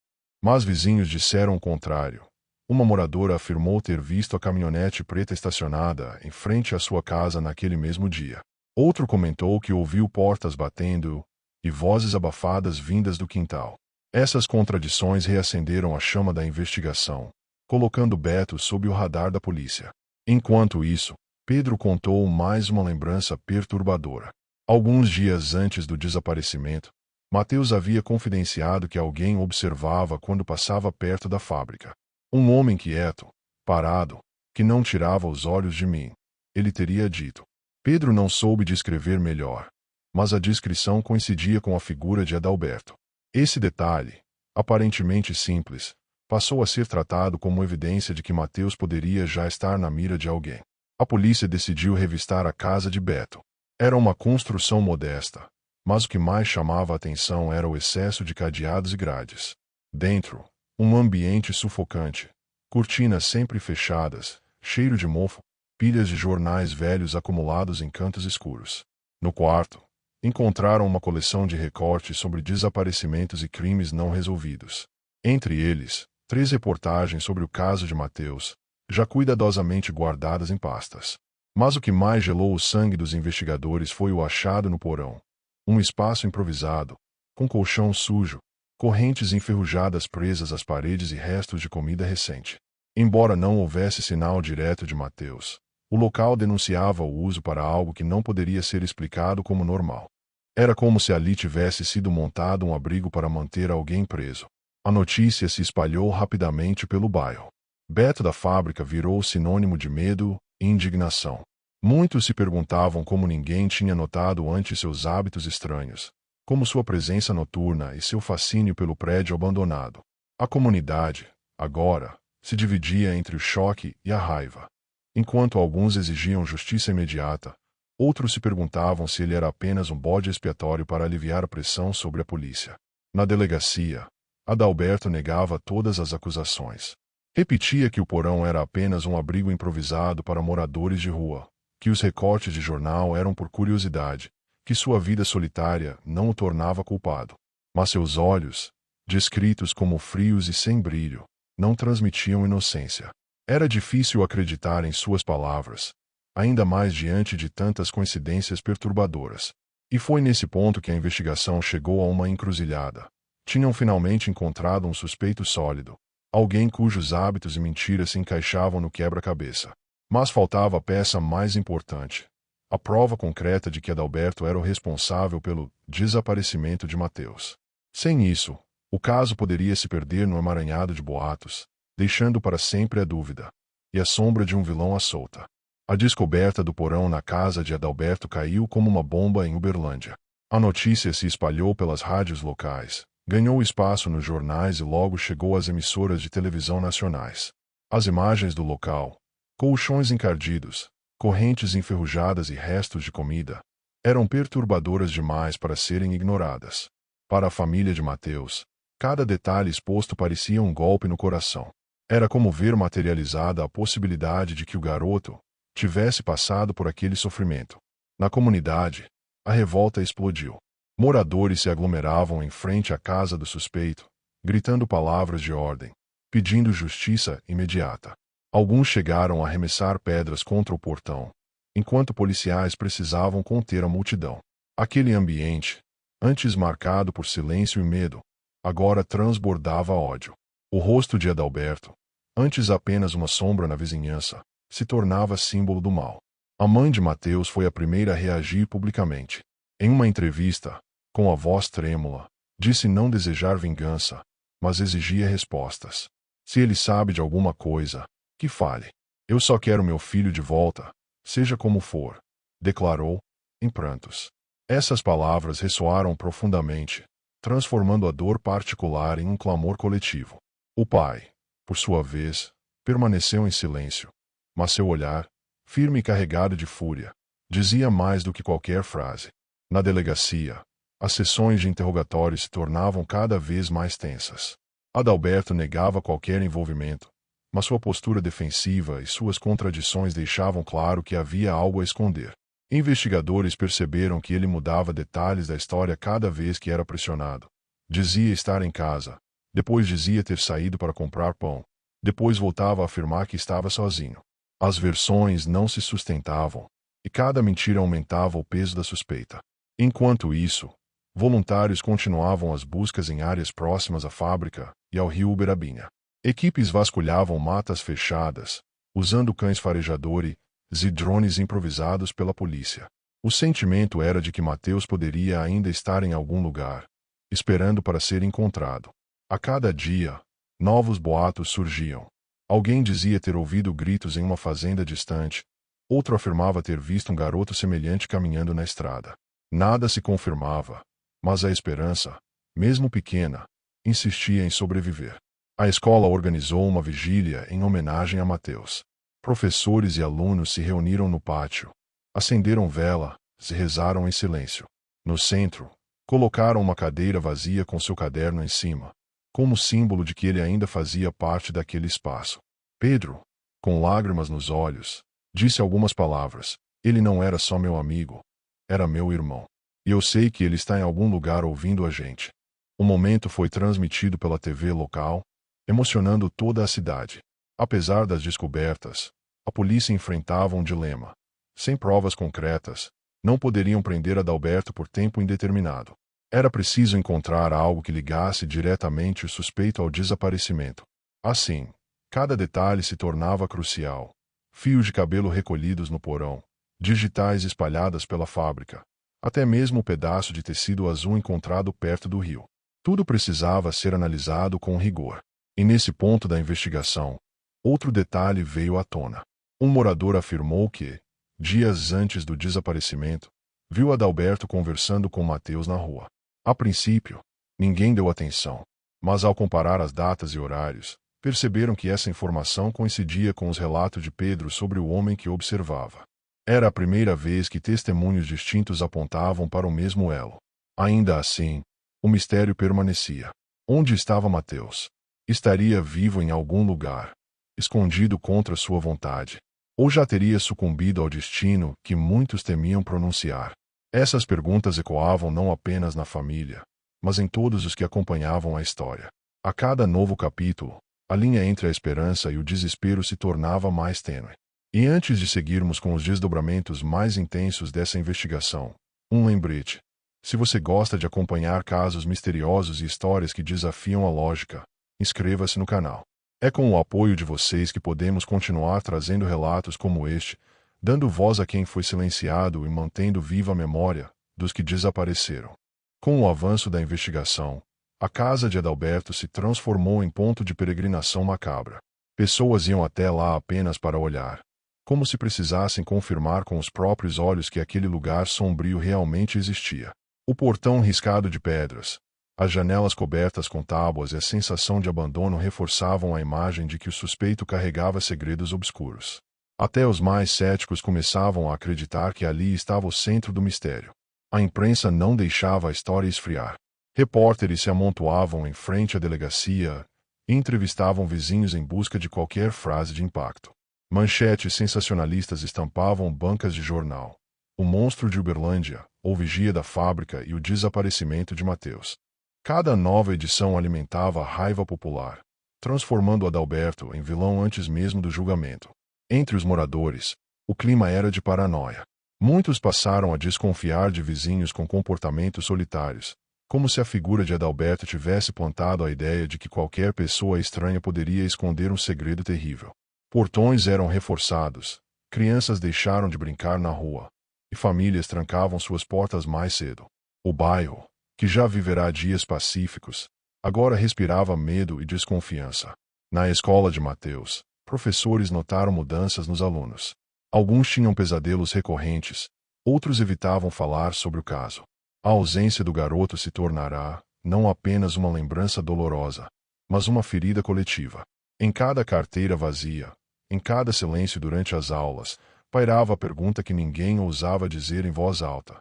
Mas vizinhos disseram o contrário. Uma moradora afirmou ter visto a caminhonete preta estacionada em frente à sua casa naquele mesmo dia. Outro comentou que ouviu portas batendo e vozes abafadas vindas do quintal. Essas contradições reacenderam a chama da investigação, colocando Beto sob o radar da polícia. Enquanto isso, Pedro contou mais uma lembrança perturbadora. Alguns dias antes do desaparecimento, Mateus havia confidenciado que alguém observava quando passava perto da fábrica. Um homem quieto, parado, que não tirava os olhos de mim. Ele teria dito. Pedro não soube descrever melhor, mas a descrição coincidia com a figura de Adalberto. Esse detalhe, aparentemente simples, passou a ser tratado como evidência de que Mateus poderia já estar na mira de alguém. A polícia decidiu revistar a casa de Beto. Era uma construção modesta, mas o que mais chamava a atenção era o excesso de cadeados e grades. Dentro, um ambiente sufocante, cortinas sempre fechadas, cheiro de mofo, pilhas de jornais velhos acumulados em cantos escuros. No quarto, encontraram uma coleção de recortes sobre desaparecimentos e crimes não resolvidos. Entre eles, 3 reportagens sobre o caso de Mateus, já cuidadosamente guardadas em pastas. Mas o que mais gelou o sangue dos investigadores foi o achado no porão. Um espaço improvisado, com colchão sujo, correntes enferrujadas presas às paredes e restos de comida recente. Embora não houvesse sinal direto de Mateus, o local denunciava o uso para algo que não poderia ser explicado como normal. Era como se ali tivesse sido montado um abrigo para manter alguém preso. A notícia se espalhou rapidamente pelo bairro. Beto da fábrica virou sinônimo de medo e indignação. Muitos se perguntavam como ninguém tinha notado antes seus hábitos estranhos, como sua presença noturna e seu fascínio pelo prédio abandonado. A comunidade, agora, se dividia entre o choque e a raiva. Enquanto alguns exigiam justiça imediata, outros se perguntavam se ele era apenas um bode expiatório para aliviar a pressão sobre a polícia. Na delegacia, Adalberto negava todas as acusações. Repetia que o porão era apenas um abrigo improvisado para moradores de rua, que os recortes de jornal eram por curiosidade, que sua vida solitária não o tornava culpado. Mas seus olhos, descritos como frios e sem brilho, não transmitiam inocência. Era difícil acreditar em suas palavras, ainda mais diante de tantas coincidências perturbadoras. E foi nesse ponto que a investigação chegou a uma encruzilhada. Tinham finalmente encontrado um suspeito sólido, alguém cujos hábitos e mentiras se encaixavam no quebra-cabeça. Mas faltava a peça mais importante. A prova concreta de que Adalberto era o responsável pelo desaparecimento de Mateus. Sem isso, o caso poderia se perder no emaranhado de boatos, deixando para sempre a dúvida e a sombra de um vilão à solta. A descoberta do porão na casa de Adalberto caiu como uma bomba em Uberlândia. A notícia se espalhou pelas rádios locais, ganhou espaço nos jornais e logo chegou às emissoras de televisão nacionais. As imagens do local, colchões encardidos, correntes enferrujadas e restos de comida, eram perturbadoras demais para serem ignoradas. Para a família de Mateus, cada detalhe exposto parecia um golpe no coração. Era como ver materializada a possibilidade de que o garoto tivesse passado por aquele sofrimento. Na comunidade, a revolta explodiu. Moradores se aglomeravam em frente à casa do suspeito, gritando palavras de ordem, pedindo justiça imediata. Alguns chegaram a arremessar pedras contra o portão, enquanto policiais precisavam conter a multidão. Aquele ambiente, antes marcado por silêncio e medo, agora transbordava ódio. O rosto de Adalberto, antes apenas uma sombra na vizinhança, se tornava símbolo do mal. A mãe de Mateus foi a primeira a reagir publicamente. Em uma entrevista, com a voz trêmula, disse não desejar vingança, mas exigia respostas. Se ele sabe de alguma coisa, que fale. Eu só quero meu filho de volta, seja como for, declarou, em prantos. Essas palavras ressoaram profundamente, transformando a dor particular em um clamor coletivo. O pai, por sua vez, permaneceu em silêncio, mas seu olhar, firme e carregado de fúria, dizia mais do que qualquer frase. Na delegacia, as sessões de interrogatório se tornavam cada vez mais tensas. Adalberto negava qualquer envolvimento, mas sua postura defensiva e suas contradições deixavam claro que havia algo a esconder. Investigadores perceberam que ele mudava detalhes da história cada vez que era pressionado. Dizia estar em casa, Depois dizia ter saído para comprar pão. Depois voltava a afirmar que estava sozinho. As versões não se sustentavam, e cada mentira aumentava o peso da suspeita. Enquanto isso, voluntários continuavam as buscas em áreas próximas à fábrica e ao rio Uberabinha. Equipes vasculhavam matas fechadas, usando cães farejadores e drones improvisados pela polícia. O sentimento era de que Mateus poderia ainda estar em algum lugar, esperando para ser encontrado. A cada dia, novos boatos surgiam. Alguém dizia ter ouvido gritos em uma fazenda distante, outro afirmava ter visto um garoto semelhante caminhando na estrada. Nada se confirmava, mas a esperança, mesmo pequena, insistia em sobreviver. A escola organizou uma vigília em homenagem a Mateus. Professores e alunos se reuniram no pátio, acenderam vela, e rezaram em silêncio. No centro, colocaram uma cadeira vazia com seu caderno em cima, como símbolo de que ele ainda fazia parte daquele espaço. Pedro, com lágrimas nos olhos, disse algumas palavras. Ele não era só meu amigo, era meu irmão. E eu sei que ele está em algum lugar ouvindo a gente. O momento foi transmitido pela TV local, emocionando toda a cidade. Apesar das descobertas, a polícia enfrentava um dilema. Sem provas concretas, não poderiam prender Adalberto por tempo indeterminado. Era preciso encontrar algo que ligasse diretamente o suspeito ao desaparecimento. Assim, cada detalhe se tornava crucial. Fios de cabelo recolhidos no porão, digitais espalhadas pela fábrica, até mesmo o pedaço de tecido azul encontrado perto do rio. Tudo precisava ser analisado com rigor. E nesse ponto da investigação, outro detalhe veio à tona. Um morador afirmou que, dias antes do desaparecimento, viu Adalberto conversando com Mateus na rua. A princípio, ninguém deu atenção, mas ao comparar as datas e horários, perceberam que essa informação coincidia com os relatos de Pedro sobre o homem que observava. Era a primeira vez que testemunhos distintos apontavam para o mesmo elo. Ainda assim, o mistério permanecia. Onde estava Mateus? Estaria vivo em algum lugar, escondido contra sua vontade, ou já teria sucumbido ao destino que muitos temiam pronunciar? Essas perguntas ecoavam não apenas na família, mas em todos os que acompanhavam a história. A cada novo capítulo, a linha entre a esperança e o desespero se tornava mais tênue. E antes de seguirmos com os desdobramentos mais intensos dessa investigação, um lembrete. Se você gosta de acompanhar casos misteriosos e histórias que desafiam a lógica, inscreva-se no canal. É com o apoio de vocês que podemos continuar trazendo relatos como este, dando voz a quem foi silenciado e mantendo viva a memória dos que desapareceram. Com o avanço da investigação, a casa de Adalberto se transformou em ponto de peregrinação macabra. Pessoas iam até lá apenas para olhar, como se precisassem confirmar com os próprios olhos que aquele lugar sombrio realmente existia. O portão riscado de pedras, as janelas cobertas com tábuas e a sensação de abandono reforçavam a imagem de que o suspeito carregava segredos obscuros. Até os mais céticos começavam a acreditar que ali estava o centro do mistério. A imprensa não deixava a história esfriar. Repórteres se amontoavam em frente à delegacia e entrevistavam vizinhos em busca de qualquer frase de impacto. Manchetes sensacionalistas estampavam bancas de jornal. O monstro de Uberlândia, ou vigia da fábrica e o desaparecimento de Mateus. Cada nova edição alimentava a raiva popular, transformando Adalberto em vilão antes mesmo do julgamento. Entre os moradores, o clima era de paranoia. Muitos passaram a desconfiar de vizinhos com comportamentos solitários, como se a figura de Adalberto tivesse plantado a ideia de que qualquer pessoa estranha poderia esconder um segredo terrível. Portões eram reforçados, crianças deixaram de brincar na rua, e famílias trancavam suas portas mais cedo. O bairro, que já viverá dias pacíficos, agora respirava medo e desconfiança. Na escola de Mateus, professores notaram mudanças nos alunos. Alguns tinham pesadelos recorrentes, outros evitavam falar sobre o caso. A ausência do garoto se tornará, não apenas uma lembrança dolorosa, mas uma ferida coletiva. Em cada carteira vazia, em cada silêncio durante as aulas, pairava a pergunta que ninguém ousava dizer em voz alta.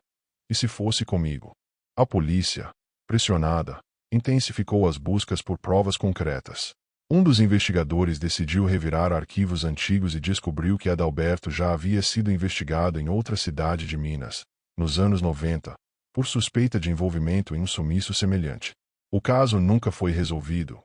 E se fosse comigo? A polícia, pressionada, intensificou as buscas por provas concretas. Um dos investigadores decidiu revirar arquivos antigos e descobriu que Adalberto já havia sido investigado em outra cidade de Minas, nos anos 90, por suspeita de envolvimento em um sumiço semelhante. O caso nunca foi resolvido,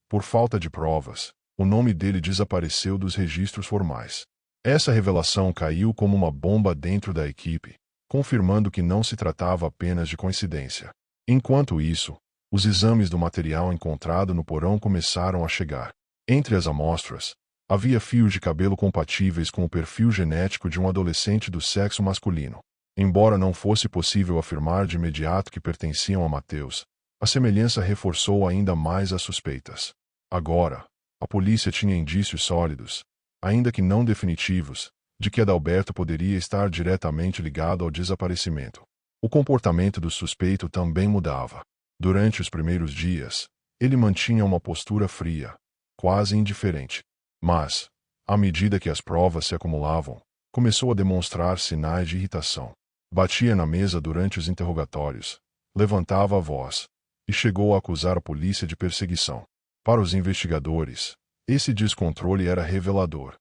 Por falta de provas, o nome dele desapareceu dos registros formais. Essa revelação caiu como uma bomba dentro da equipe, confirmando que não se tratava apenas de coincidência. Enquanto isso, os exames do material encontrado no porão começaram a chegar. Entre as amostras, havia fios de cabelo compatíveis com o perfil genético de um adolescente do sexo masculino. Embora não fosse possível afirmar de imediato que pertenciam a Mateus, a semelhança reforçou ainda mais as suspeitas. Agora, a polícia tinha indícios sólidos, ainda que não definitivos, de que Adalberto poderia estar diretamente ligado ao desaparecimento. O comportamento do suspeito também mudava. Durante os primeiros dias, ele mantinha uma postura fria, quase indiferente. Mas, à medida que as provas se acumulavam, começou a demonstrar sinais de irritação. Batia na mesa durante os interrogatórios, levantava a voz, e chegou a acusar a polícia de perseguição. Para os investigadores, esse descontrole era revelador.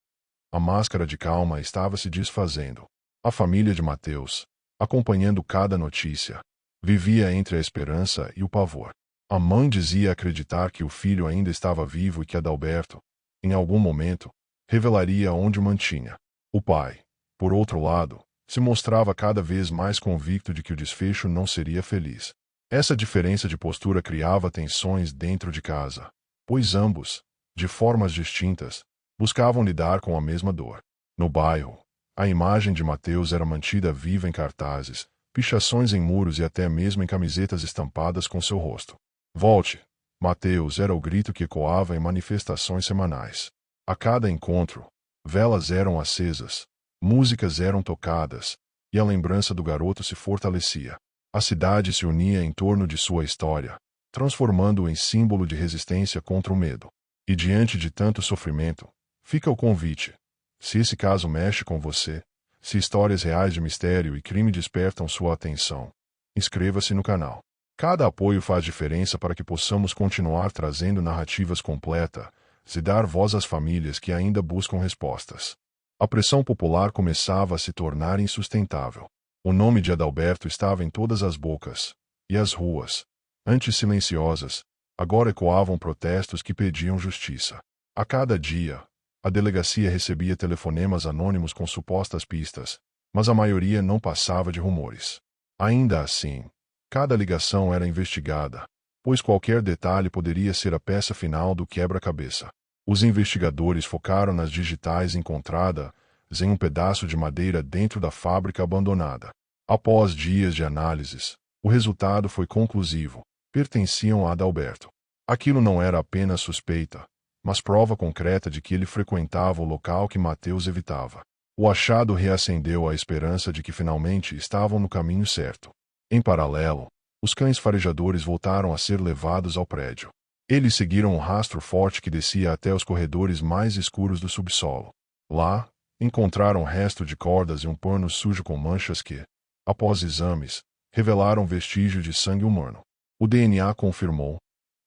A máscara de calma estava se desfazendo. A família de Mateus, acompanhando cada notícia, vivia entre a esperança e o pavor. A mãe dizia acreditar que o filho ainda estava vivo e que Adalberto, em algum momento, revelaria onde o mantinha. O pai, por outro lado, se mostrava cada vez mais convicto de que o desfecho não seria feliz. Essa diferença de postura criava tensões dentro de casa, pois ambos, de formas distintas, buscavam lidar com a mesma dor. No bairro, a imagem de Mateus era mantida viva em cartazes, pichações em muros e até mesmo em camisetas estampadas com seu rosto. Volte, Mateus era o grito que ecoava em manifestações semanais. A cada encontro, velas eram acesas, músicas eram tocadas, e a lembrança do garoto se fortalecia. A cidade se unia em torno de sua história, transformando-o em símbolo de resistência contra o medo. E diante de tanto sofrimento, fica o convite. Se esse caso mexe com você, se histórias reais de mistério e crime despertam sua atenção, inscreva-se no canal. Cada apoio faz diferença para que possamos continuar trazendo narrativas completas e dar voz às famílias que ainda buscam respostas. A pressão popular começava a se tornar insustentável. O nome de Adalberto estava em todas as bocas, e as ruas, antes silenciosas, agora ecoavam protestos que pediam justiça. A cada dia, a delegacia recebia telefonemas anônimos com supostas pistas, mas a maioria não passava de rumores. Ainda assim, cada ligação era investigada, pois qualquer detalhe poderia ser a peça final do quebra-cabeça. Os investigadores focaram nas digitais encontradas em um pedaço de madeira dentro da fábrica abandonada. Após dias de análises, o resultado foi conclusivo. Pertenciam a Adalberto. Aquilo não era apenas suspeita, mas prova concreta de que ele frequentava o local que Mateus evitava. O achado reacendeu a esperança de que finalmente estavam no caminho certo. Em paralelo, os cães farejadores voltaram a ser levados ao prédio. Eles seguiram um rastro forte que descia até os corredores mais escuros do subsolo. Lá, encontraram resto de cordas e um pano sujo com manchas que, após exames, revelaram vestígio de sangue humano. O DNA confirmou.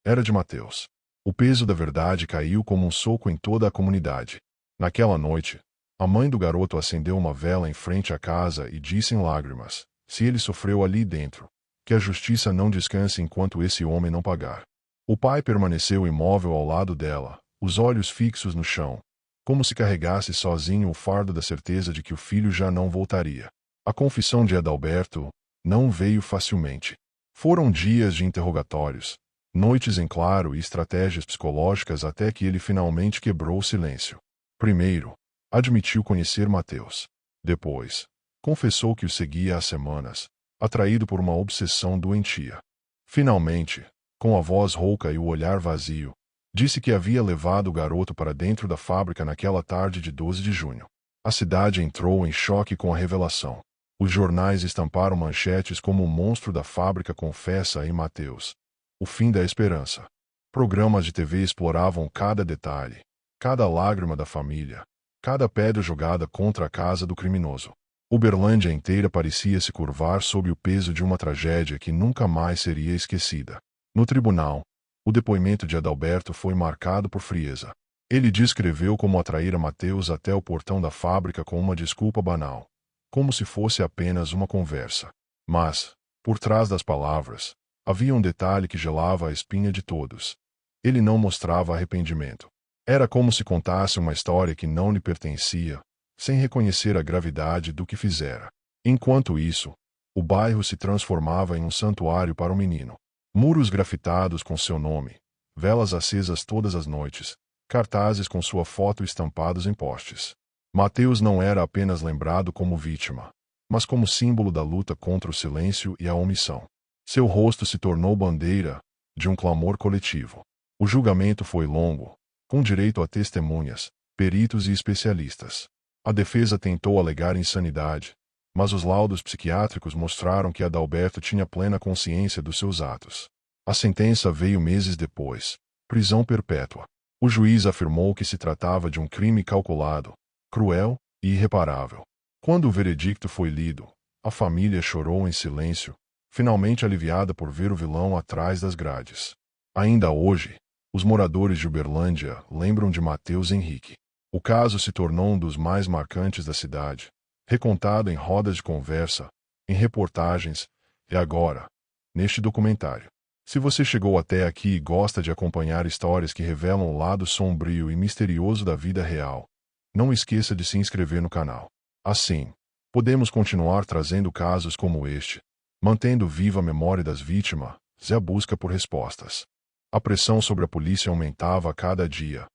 Era de Mateus. O peso da verdade caiu como um soco em toda a comunidade. Naquela noite, a mãe do garoto acendeu uma vela em frente à casa e disse em lágrimas: se ele sofreu ali dentro, que a justiça não descanse enquanto esse homem não pagar. O pai permaneceu imóvel ao lado dela, os olhos fixos no chão, como se carregasse sozinho o fardo da certeza de que o filho já não voltaria. A confissão de Adalberto não veio facilmente. Foram dias de interrogatórios, noites em claro e estratégias psicológicas até que ele finalmente quebrou o silêncio. Primeiro, admitiu conhecer Mateus. Depois, confessou que o seguia há semanas, atraído por uma obsessão doentia. Finalmente, com a voz rouca e o olhar vazio, disse que havia levado o garoto para dentro da fábrica naquela tarde de 12 de junho. A cidade entrou em choque com a revelação. Os jornais estamparam manchetes como o monstro da fábrica confessa em Mateus. O fim da esperança. Programas de TV exploravam cada detalhe, cada lágrima da família, cada pedra jogada contra a casa do criminoso. Uberlândia inteira parecia se curvar sob o peso de uma tragédia que nunca mais seria esquecida. No tribunal, o depoimento de Adalberto foi marcado por frieza. Ele descreveu como atraíra Mateus até o portão da fábrica com uma desculpa banal, como se fosse apenas uma conversa. Mas, por trás das palavras, havia um detalhe que gelava a espinha de todos. Ele não mostrava arrependimento. Era como se contasse uma história que não lhe pertencia, sem reconhecer a gravidade do que fizera. Enquanto isso, o bairro se transformava em um santuário para o menino. Muros grafitados com seu nome, velas acesas todas as noites, cartazes com sua foto estampados em postes. Mateus não era apenas lembrado como vítima, mas como símbolo da luta contra o silêncio e a omissão. Seu rosto se tornou bandeira de um clamor coletivo. O julgamento foi longo, com direito a testemunhas, peritos e especialistas. A defesa tentou alegar insanidade, mas os laudos psiquiátricos mostraram que Adalberto tinha plena consciência dos seus atos. A sentença veio meses depois: prisão perpétua. O juiz afirmou que se tratava de um crime calculado, cruel e irreparável. Quando o veredicto foi lido, a família chorou em silêncio, finalmente aliviada por ver o vilão atrás das grades. Ainda hoje, os moradores de Uberlândia lembram de Mateus Henrique. O caso se tornou um dos mais marcantes da cidade, recontado em rodas de conversa, em reportagens e agora, neste documentário. Se você chegou até aqui e gosta de acompanhar histórias que revelam o lado sombrio e misterioso da vida real, não esqueça de se inscrever no canal. Assim, podemos continuar trazendo casos como este, mantendo viva a memória das vítimas e a busca por respostas. A pressão sobre a polícia aumentava a cada dia,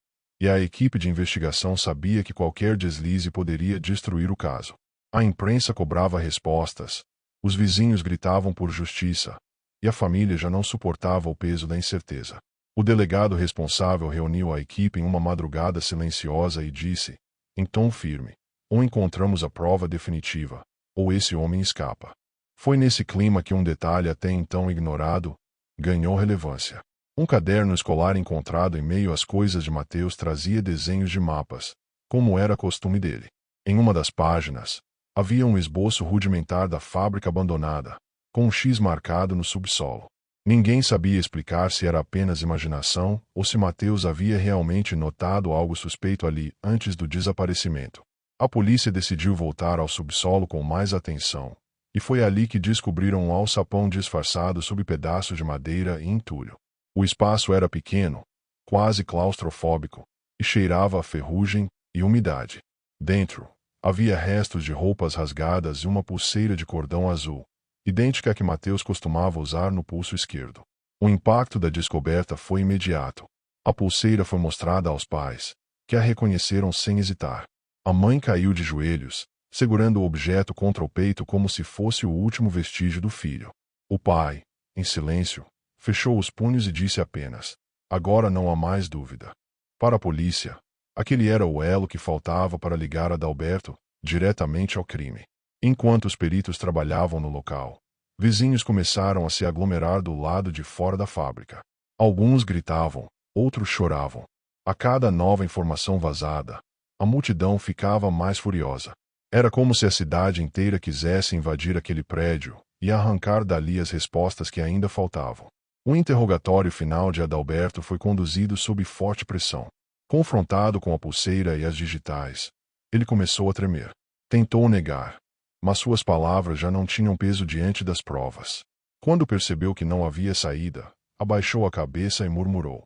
e a equipe de investigação sabia que qualquer deslize poderia destruir o caso. A imprensa cobrava respostas, os vizinhos gritavam por justiça, e a família já não suportava o peso da incerteza. O delegado responsável reuniu a equipe em uma madrugada silenciosa e disse, em tom firme: ou encontramos a prova definitiva, ou esse homem escapa. Foi nesse clima que um detalhe até então ignorado ganhou relevância. Um caderno escolar encontrado em meio às coisas de Mateus trazia desenhos de mapas, como era costume dele. Em uma das páginas, havia um esboço rudimentar da fábrica abandonada, com um X marcado no subsolo. Ninguém sabia explicar se era apenas imaginação ou se Mateus havia realmente notado algo suspeito ali antes do desaparecimento. A polícia decidiu voltar ao subsolo com mais atenção, e foi ali que descobriram um alçapão disfarçado sob pedaços de madeira e entulho. O espaço era pequeno, quase claustrofóbico, e cheirava a ferrugem e umidade. Dentro, havia restos de roupas rasgadas e uma pulseira de cordão azul, idêntica à que Mateus costumava usar no pulso esquerdo. O impacto da descoberta foi imediato. A pulseira foi mostrada aos pais, que a reconheceram sem hesitar. A mãe caiu de joelhos, segurando o objeto contra o peito como se fosse o último vestígio do filho. O pai, em silêncio, fechou os punhos e disse apenas: agora não há mais dúvida. Para a polícia, aquele era o elo que faltava para ligar Adalberto diretamente ao crime. Enquanto os peritos trabalhavam no local, vizinhos começaram a se aglomerar do lado de fora da fábrica. Alguns gritavam, outros choravam. A cada nova informação vazada, a multidão ficava mais furiosa. Era como se a cidade inteira quisesse invadir aquele prédio e arrancar dali as respostas que ainda faltavam. O interrogatório final de Adalberto foi conduzido sob forte pressão. Confrontado com a pulseira e as digitais, ele começou a tremer. Tentou negar, mas suas palavras já não tinham peso diante das provas. Quando percebeu que não havia saída, abaixou a cabeça e murmurou: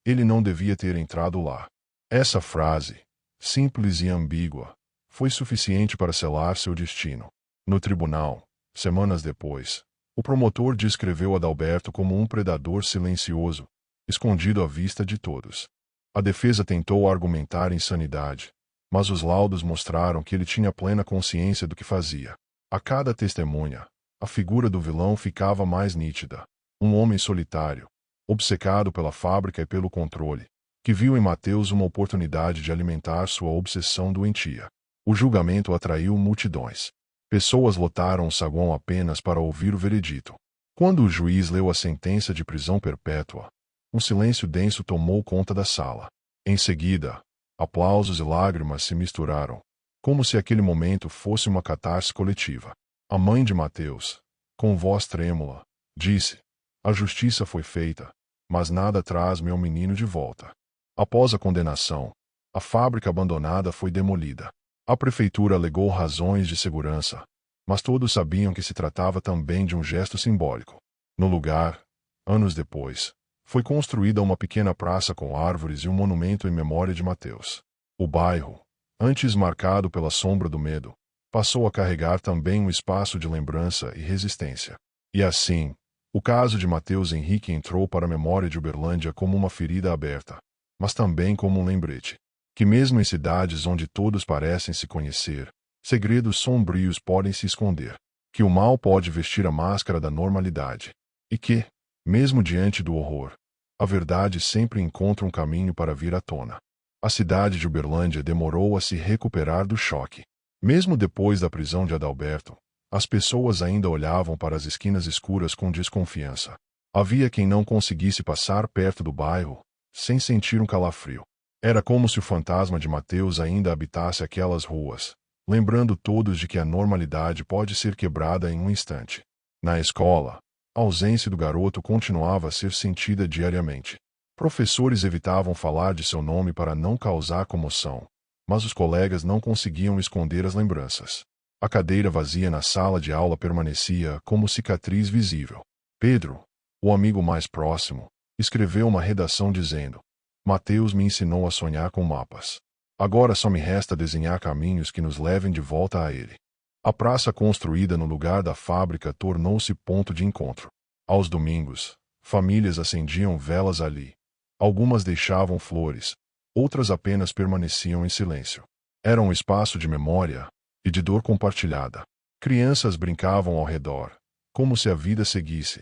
ele não devia ter entrado lá. Essa frase, simples e ambígua, foi suficiente para selar seu destino. No tribunal, semanas depois, o promotor descreveu Adalberto como um predador silencioso, escondido à vista de todos. A defesa tentou argumentar insanidade, mas os laudos mostraram que ele tinha plena consciência do que fazia. A cada testemunha, a figura do vilão ficava mais nítida. Um homem solitário, obcecado pela fábrica e pelo controle, que viu em Mateus uma oportunidade de alimentar sua obsessão doentia. O julgamento atraiu multidões. Pessoas lotaram o saguão apenas para ouvir o veredito. Quando o juiz leu a sentença de prisão perpétua, um silêncio denso tomou conta da sala. Em seguida, aplausos e lágrimas se misturaram, como se aquele momento fosse uma catarse coletiva. A mãe de Mateus, com voz trêmula, disse: a justiça foi feita, mas nada traz meu menino de volta. Após a condenação, a fábrica abandonada foi demolida. A prefeitura alegou razões de segurança, mas todos sabiam que se tratava também de um gesto simbólico. No lugar, anos depois, foi construída uma pequena praça com árvores e um monumento em memória de Mateus. O bairro, antes marcado pela sombra do medo, passou a carregar também um espaço de lembrança e resistência. E assim, o caso de Mateus Henrique entrou para a memória de Uberlândia como uma ferida aberta, mas também como um lembrete, que mesmo em cidades onde todos parecem se conhecer, segredos sombrios podem se esconder, que o mal pode vestir a máscara da normalidade, e que, mesmo diante do horror, a verdade sempre encontra um caminho para vir à tona. A cidade de Uberlândia demorou a se recuperar do choque. Mesmo depois da prisão de Adalberto, as pessoas ainda olhavam para as esquinas escuras com desconfiança. Havia quem não conseguisse passar perto do bairro, sem sentir um calafrio. Era como se o fantasma de Mateus ainda habitasse aquelas ruas, lembrando todos de que a normalidade pode ser quebrada em um instante. Na escola, a ausência do garoto continuava a ser sentida diariamente. Professores evitavam falar de seu nome para não causar comoção, mas os colegas não conseguiam esconder as lembranças. A cadeira vazia na sala de aula permanecia como cicatriz visível. Pedro, o amigo mais próximo, escreveu uma redação dizendo: Mateus me ensinou a sonhar com mapas. Agora só me resta desenhar caminhos que nos levem de volta a ele. A praça construída no lugar da fábrica tornou-se ponto de encontro. Aos domingos, famílias acendiam velas ali. Algumas deixavam flores, outras apenas permaneciam em silêncio. Era um espaço de memória e de dor compartilhada. Crianças brincavam ao redor, como se a vida seguisse.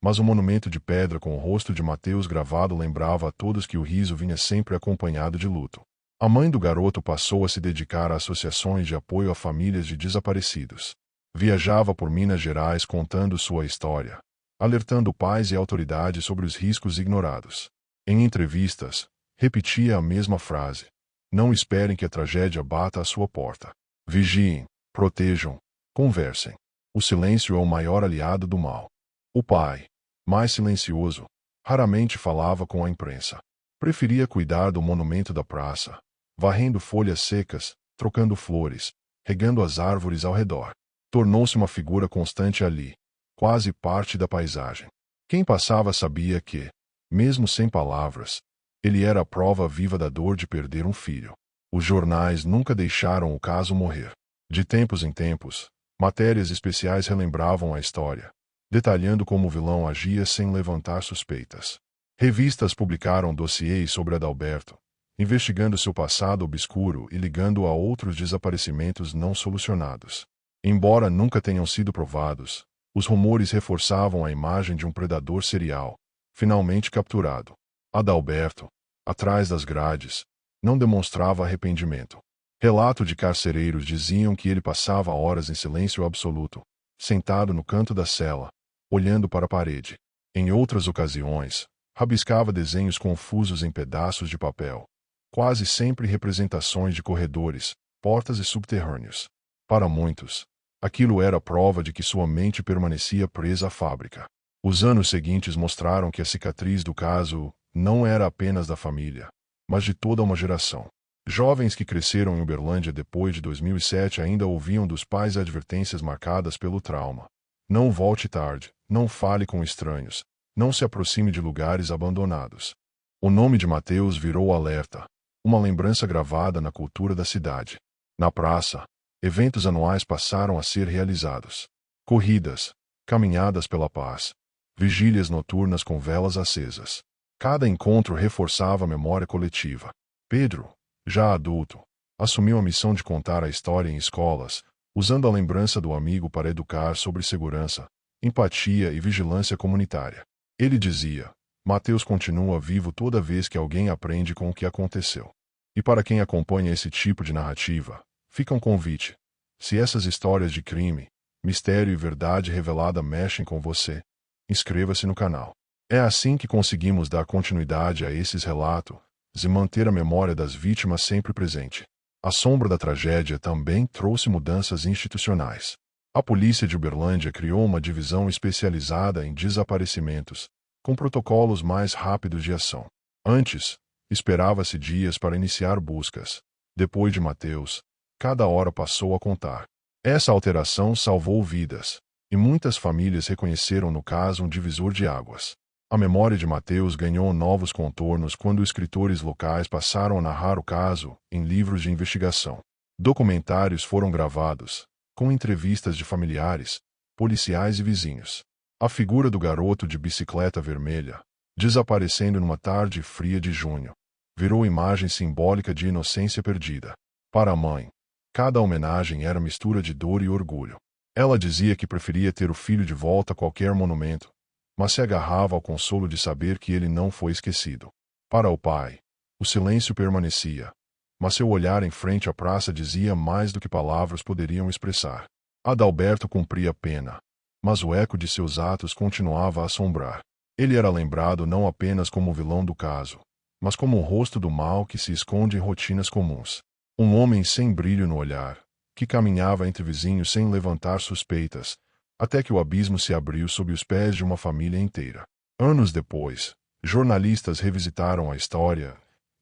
Mas o monumento de pedra com o rosto de Mateus gravado lembrava a todos que o riso vinha sempre acompanhado de luto. A mãe do garoto passou a se dedicar a associações de apoio a famílias de desaparecidos. Viajava por Minas Gerais contando sua história, alertando pais e autoridades sobre os riscos ignorados. Em entrevistas, repetia a mesma frase: não esperem que a tragédia bata à sua porta. Vigiem, protejam, conversem. O silêncio é o maior aliado do mal. O pai, mais silencioso, raramente falava com a imprensa. Preferia cuidar do monumento da praça, varrendo folhas secas, trocando flores, regando as árvores ao redor. Tornou-se uma figura constante ali, quase parte da paisagem. Quem passava sabia que, mesmo sem palavras, ele era a prova viva da dor de perder um filho. Os jornais nunca deixaram o caso morrer. De tempos em tempos, matérias especiais relembravam a história, detalhando como o vilão agia sem levantar suspeitas. Revistas publicaram dossiês sobre Adalberto, investigando seu passado obscuro e ligando-o a outros desaparecimentos não solucionados. Embora nunca tenham sido provados, os rumores reforçavam a imagem de um predador serial, finalmente capturado. Adalberto, atrás das grades, não demonstrava arrependimento. Relatos de carcereiros diziam que ele passava horas em silêncio absoluto, sentado no canto da cela, olhando para a parede. Em outras ocasiões, rabiscava desenhos confusos em pedaços de papel, quase sempre representações de corredores, portas e subterrâneos. Para muitos, aquilo era prova de que sua mente permanecia presa à fábrica. Os anos seguintes mostraram que a cicatriz do caso não era apenas da família, mas de toda uma geração. Jovens que cresceram em Uberlândia depois de 2007 ainda ouviam dos pais advertências marcadas pelo trauma. Não volte tarde, não fale com estranhos, não se aproxime de lugares abandonados. O nome de Mateus virou alerta, uma lembrança gravada na cultura da cidade. Na praça, eventos anuais passaram a ser realizados. Corridas, caminhadas pela paz, vigílias noturnas com velas acesas. Cada encontro reforçava a memória coletiva. Pedro, já adulto, assumiu a missão de contar a história em escolas, usando a lembrança do amigo para educar sobre segurança, empatia e vigilância comunitária. Ele dizia: Mateus continua vivo toda vez que alguém aprende com o que aconteceu. E para quem acompanha esse tipo de narrativa, fica um convite. Se essas histórias de crime, mistério e verdade revelada mexem com você, inscreva-se no canal. É assim que conseguimos dar continuidade a esses relatos e manter a memória das vítimas sempre presente. A sombra da tragédia também trouxe mudanças institucionais. A polícia de Uberlândia criou uma divisão especializada em desaparecimentos, com protocolos mais rápidos de ação. Antes, esperava-se dias para iniciar buscas. Depois de Mateus, cada hora passou a contar. Essa alteração salvou vidas, e muitas famílias reconheceram no caso um divisor de águas. A memória de Mateus ganhou novos contornos quando escritores locais passaram a narrar o caso em livros de investigação. Documentários foram gravados, com entrevistas de familiares, policiais e vizinhos. A figura do garoto de bicicleta vermelha, desaparecendo numa tarde fria de junho, virou imagem simbólica de inocência perdida. Para a mãe, cada homenagem era mistura de dor e orgulho. Ela dizia que preferia ter o filho de volta a qualquer monumento, mas se agarrava ao consolo de saber que ele não foi esquecido. Para o pai, o silêncio permanecia, mas seu olhar em frente à praça dizia mais do que palavras poderiam expressar. Adalberto cumpria a pena, mas o eco de seus atos continuava a assombrar. Ele era lembrado não apenas como o vilão do caso, mas como o rosto do mal que se esconde em rotinas comuns. Um homem sem brilho no olhar, que caminhava entre vizinhos sem levantar suspeitas, até que o abismo se abriu sob os pés de uma família inteira. Anos depois, jornalistas revisitaram a história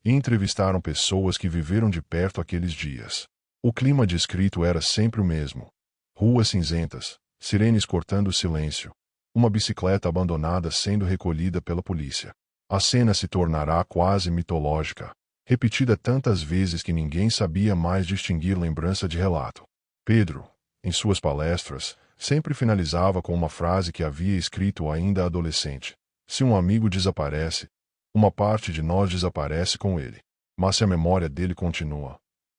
e entrevistaram pessoas que viveram de perto aqueles dias. O clima descrito era sempre o mesmo. Ruas cinzentas, sirenes cortando o silêncio, uma bicicleta abandonada sendo recolhida pela polícia. A cena se tornará quase mitológica, repetida tantas vezes que ninguém sabia mais distinguir lembrança de relato. Pedro, em suas palestras, sempre finalizava com uma frase que havia escrito ainda adolescente: se um amigo desaparece, uma parte de nós desaparece com ele. Mas se a memória dele continua,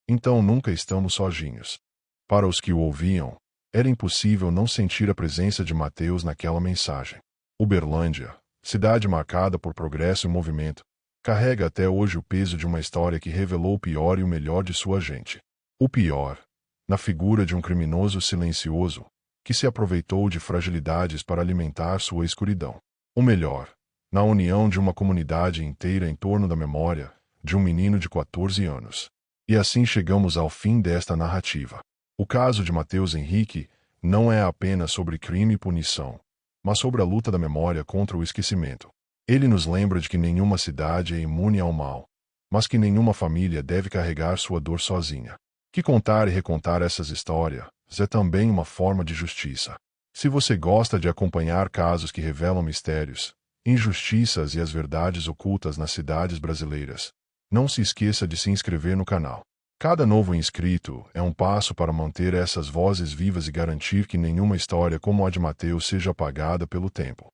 então nunca estamos sozinhos. Para os que o ouviam, era impossível não sentir a presença de Mateus naquela mensagem. Uberlândia, cidade marcada por progresso e movimento, carrega até hoje o peso de uma história que revelou o pior e o melhor de sua gente. O pior, na figura de um criminoso silencioso, que se aproveitou de fragilidades para alimentar sua escuridão. O melhor, na união de uma comunidade inteira em torno da memória de um menino de 14 anos. E assim chegamos ao fim desta narrativa. O caso de Mateus Henrique não é apenas sobre crime e punição, mas sobre a luta da memória contra o esquecimento. Ele nos lembra de que nenhuma cidade é imune ao mal, mas que nenhuma família deve carregar sua dor sozinha. Que contar e recontar essas histórias é também uma forma de justiça. Se você gosta de acompanhar casos que revelam mistérios, injustiças e as verdades ocultas nas cidades brasileiras, não se esqueça de se inscrever no canal. Cada novo inscrito é um passo para manter essas vozes vivas e garantir que nenhuma história como a de Mateus seja apagada pelo tempo.